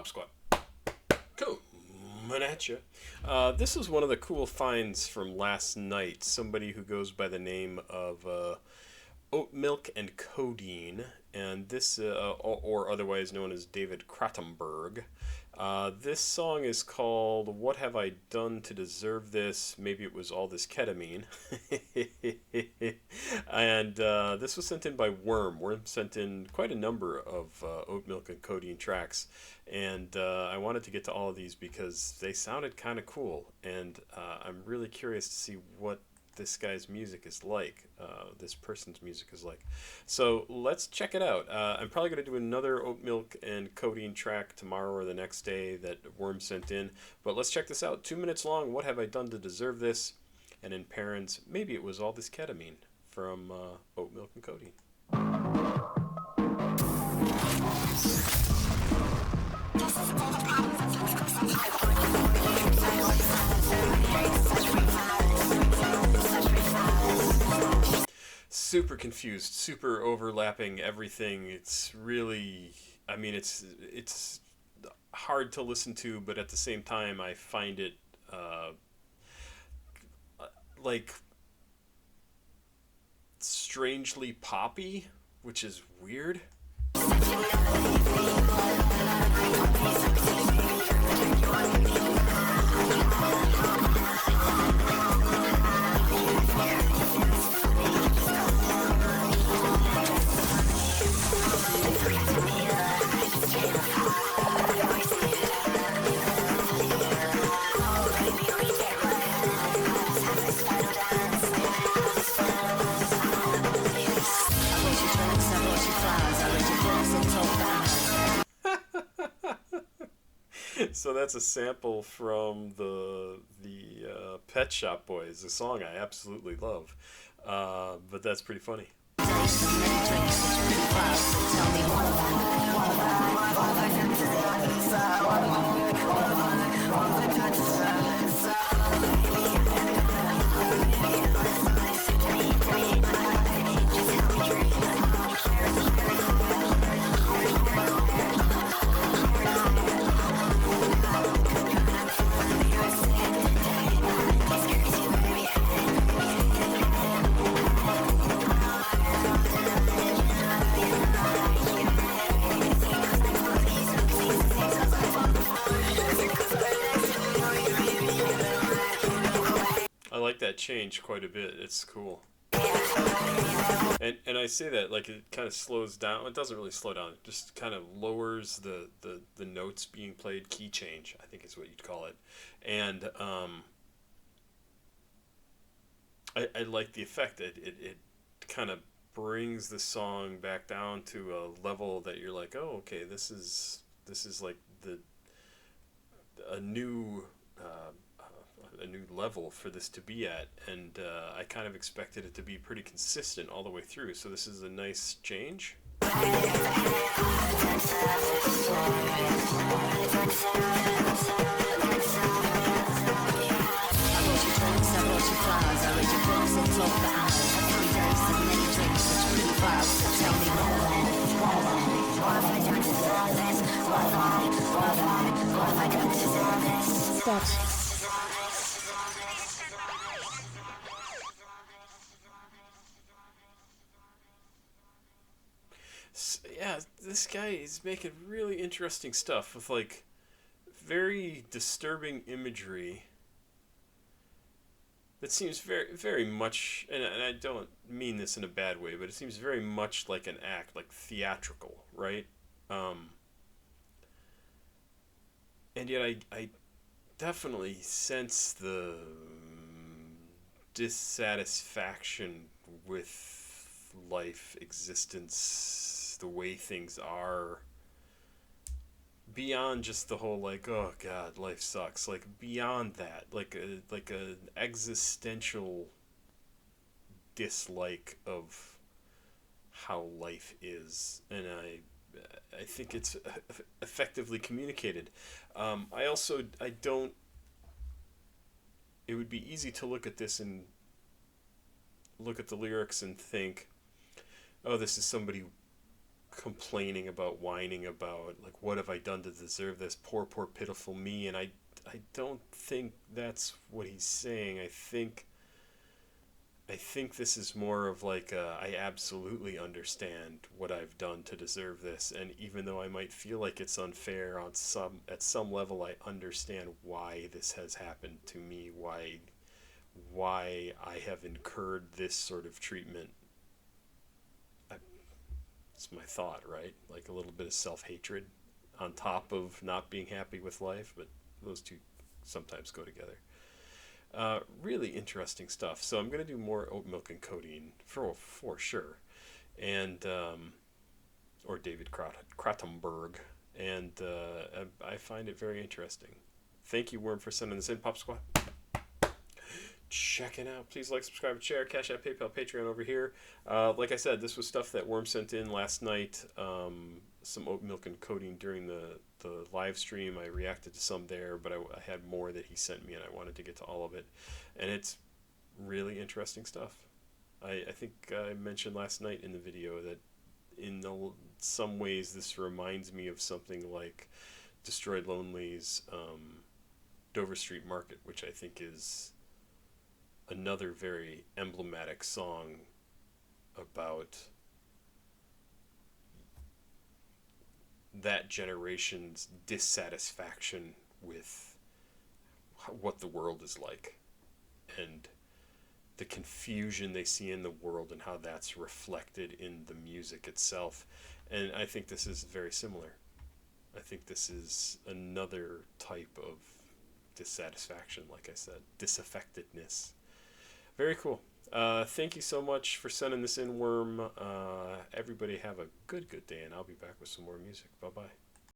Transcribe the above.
Pop Squat. Coming at you. This was one of the cool finds from last night. Somebody who goes by the name of Oatmilkandcodeine, and this, or otherwise known as David Krattenberg. This song is called "What Have I Done to Deserve This?" Maybe it was all this ketamine. And this was sent in by Worm. Worm sent in quite a number of Oatmilkandcodeine tracks, and I wanted to get to all of these because they sounded kind of cool, and I'm really curious to see what this guy's music is like, this person's music is like. So let's check it out. I'm probably going to do another Oatmilkandcodeine track tomorrow or the next day that Worm sent in, but let's check this out. 2 minutes long. What have I done to deserve this? And in parents, maybe it was all this ketamine from Oatmilkandcodeine. Super confused, super overlapping everything. It's really, I mean, it's hard to listen to, but at the same time, I find it like strangely poppy, which is weird. So that's a sample from the Pet Shop Boys, a song I absolutely love, but that's pretty funny. I like that change quite a bit. It's cool. And I say that like it kind of slows down. It doesn't really slow down. It just kind of lowers the notes being played. Key change, I think is what you'd call it. And I like the effect that it kind of brings the song back down to a level that you're like, oh, okay, this is like a new level for this to be at, and I kind of expected it to be pretty consistent all the way through, so this is a nice change. Yeah, this guy is making really interesting stuff with like very disturbing imagery that seems very, very much, and I don't mean this in a bad way, but it seems very much like an act, like theatrical, right? And yet I definitely sense the dissatisfaction with life, existence, the way things are, beyond just the whole like, oh god, life sucks, like beyond that, like a existential dislike of how life is, and I think it's effectively communicated. I don't. It would be easy to look at this and look at the lyrics and think, oh, this is somebody complaining about, whining about, like, what have I done to deserve this? Poor, poor, pitiful me. And I don't think that's what he's saying. I think this is more of like I absolutely understand what I've done to deserve this, and even though I might feel like it's unfair on some at some level, I understand why this has happened to me, why I have incurred this sort of treatment. I, it's my thought, right? Like a little bit of self-hatred on top of not being happy with life, but those two sometimes go together. Really interesting stuff. So I'm going to do more oat milk and codeine for sure, and or David Kratenberg, and I find it very interesting. Thank you, Worm, for sending this in. Pop Squad, check it out. Please like, subscribe, and share. Cash App, PayPal, Patreon over here. Like I said, this was stuff that Worm sent in last night. Some oat milk and codeine during the live stream. I reacted to some there, but I had more that he sent me, and I wanted to get to all of it. And it's really interesting stuff. I think I mentioned last night in the video that in some ways this reminds me of something like Destroyed Lonely's Dover Street Market, which I think is another very emblematic song about that generation's dissatisfaction with what the world is like, and the confusion they see in the world, and how that's reflected in the music itself. And I think this is very similar. I think this is another type of dissatisfaction, like I said, disaffectedness. Very cool. Thank you so much for sending this in, Worm. Everybody have a good day, and I'll be back with some more music. Bye-bye.